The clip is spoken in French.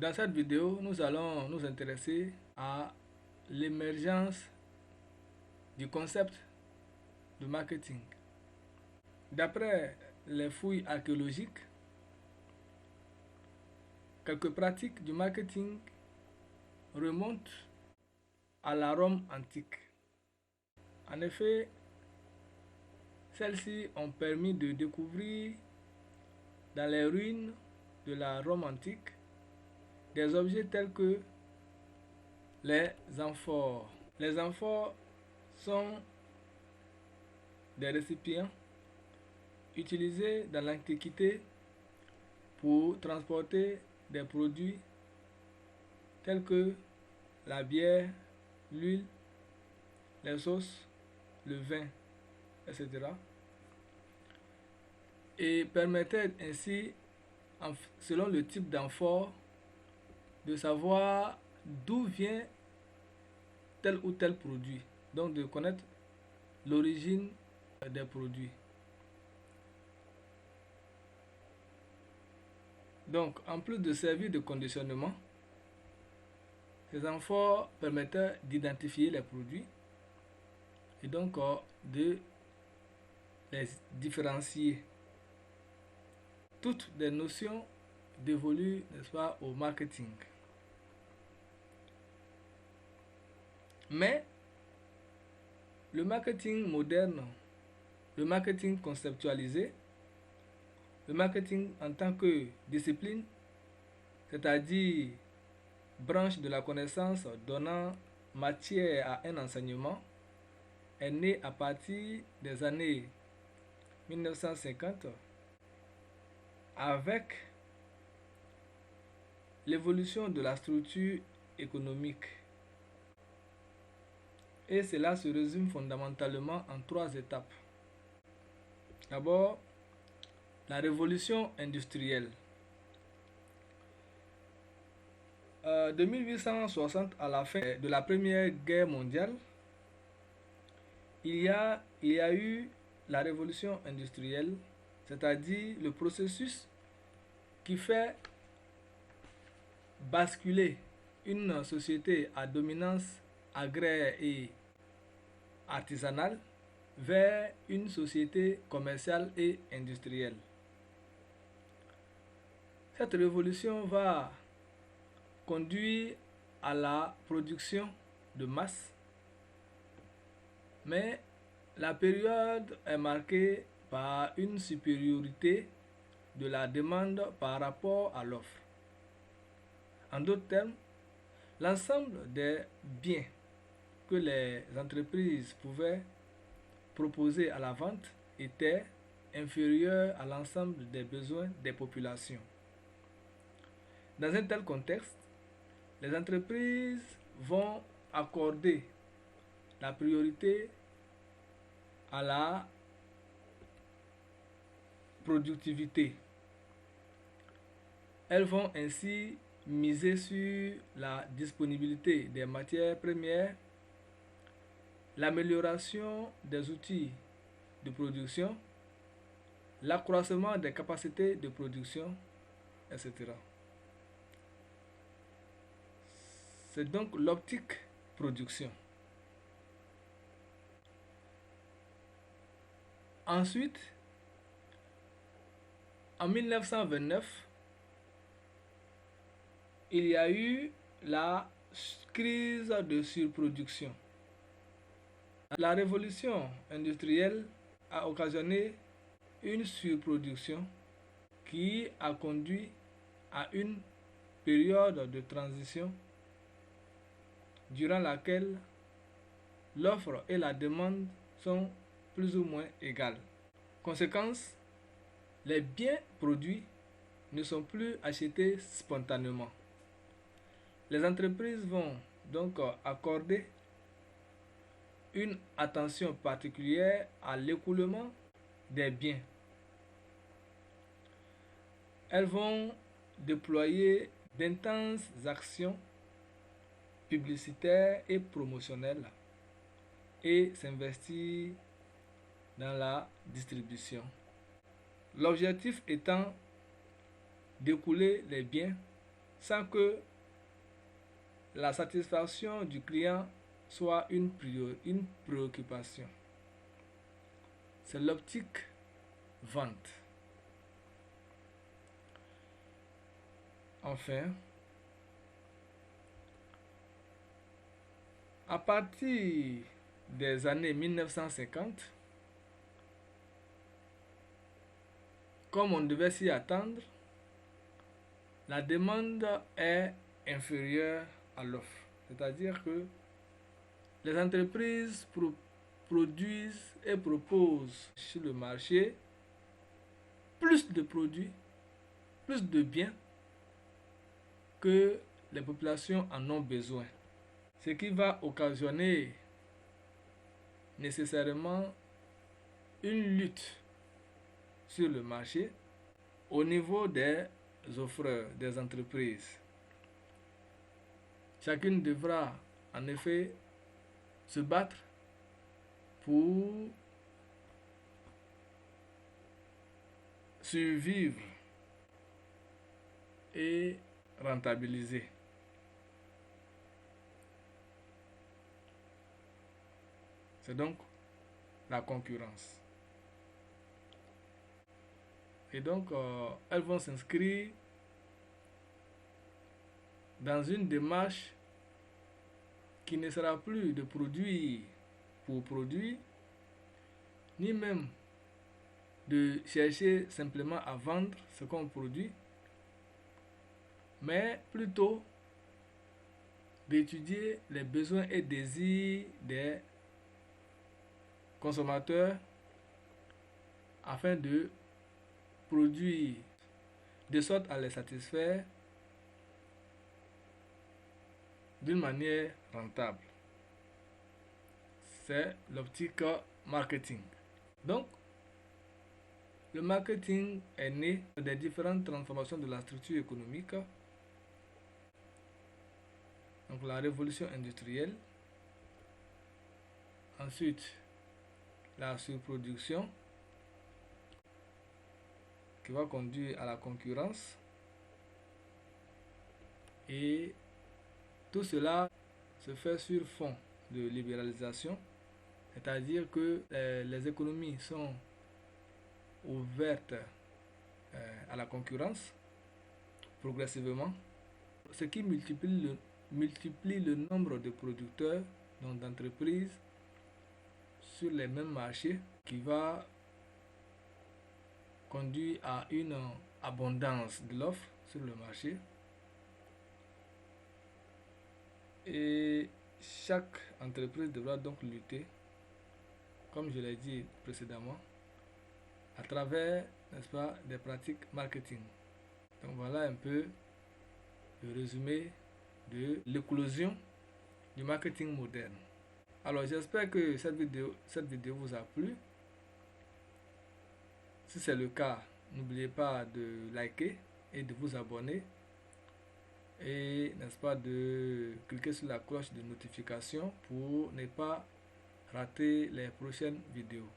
Dans cette vidéo, nous allons nous intéresser à l'émergence du concept de marketing. D'après les fouilles archéologiques, quelques pratiques du marketing remontent à la Rome antique. En effet, celles-ci ont permis de découvrir dans les ruines de la Rome antique des objets tels que les amphores. Les amphores sont des récipients utilisés dans l'Antiquité pour transporter des produits tels que la bière, l'huile, les sauces, le vin, etc. Et permettaient ainsi, selon le type d'amphore, de savoir d'où vient tel ou tel produit. Donc de connaître l'origine des produits. Donc, en plus de servir de conditionnement, ces amphores permettaient d'identifier les produits et donc de les différencier. Toutes des notions dévolues, n'est-ce pas, au marketing. Mais le marketing moderne, le marketing conceptualisé, le marketing en tant que discipline, c'est-à-dire branche de la connaissance donnant matière à un enseignement, est né à partir des années 1950 avec l'évolution de la structure économique. Et cela se résume fondamentalement en 3 étapes. D'abord, la révolution industrielle. De 1860 à la fin de la Première Guerre mondiale, il y a eu la révolution industrielle, c'est-à-dire le processus qui fait basculer une société à dominance agraire et artisanale vers une société commerciale et industrielle. Cette révolution va conduire à la production de masse, mais la période est marquée par une supériorité de la demande par rapport à l'offre. En d'autres termes, l'ensemble des biens que les entreprises pouvaient proposer à la vente était inférieur à l'ensemble des besoins des populations. Dans un tel contexte, les entreprises vont accorder la priorité à la productivité. Elles vont ainsi miser sur la disponibilité des matières premières, l'amélioration des outils de production, l'accroissement des capacités de production, etc. C'est donc l'optique production. Ensuite, en 1929, il y a eu la crise de surproduction. La révolution industrielle a occasionné une surproduction qui a conduit à une période de transition durant laquelle l'offre et la demande sont plus ou moins égales. Conséquence, les biens produits ne sont plus achetés spontanément. Les entreprises vont donc accorder une attention particulière à l'écoulement des biens. Elles vont déployer d'intenses actions publicitaires et promotionnelles et s'investir dans la distribution. L'objectif étant d'écouler les biens sans que la satisfaction du client soit une préoccupation. C'est l'optique vente. Enfin, à partir des années 1950, comme on devait s'y attendre, la demande est inférieure à l'offre. C'est-à-dire que les entreprises produisent et proposent sur le marché plus de produits, plus de biens que les populations en ont besoin. Ce qui va occasionner nécessairement une lutte sur le marché au niveau des offreurs, des entreprises. Chacune devra en effet se battre pour survivre et rentabiliser. C'est donc la concurrence. Et donc, elles vont s'inscrire dans une démarche qui ne sera plus de produire pour produire, ni même de chercher simplement à vendre ce qu'on produit, mais plutôt d'étudier les besoins et désirs des consommateurs afin de produire de sorte à les satisfaire d'une manière rentable. C'est l'optique marketing. Donc, le marketing est né des différentes transformations de la structure économique. Donc, la révolution industrielle. Ensuite, la surproduction qui va conduire à la concurrence. Et tout cela se fait sur fond de libéralisation, c'est-à-dire que les économies sont ouvertes à la concurrence progressivement, ce qui multiplie le nombre de producteurs, donc d'entreprises, sur les mêmes marchés, qui va conduire à une abondance de l'offre sur le marché. Et chaque entreprise devra donc lutter, comme je l'ai dit précédemment, à travers, n'est-ce pas, des pratiques marketing. Donc voilà un peu le résumé de l'éclosion du marketing moderne. Alors j'espère que cette vidéo vous a plu. Si c'est le cas, n'oubliez pas de liker et de vous abonner. Et n'est-ce pas, de cliquer sur la cloche de notification pour ne pas rater les prochaines vidéos.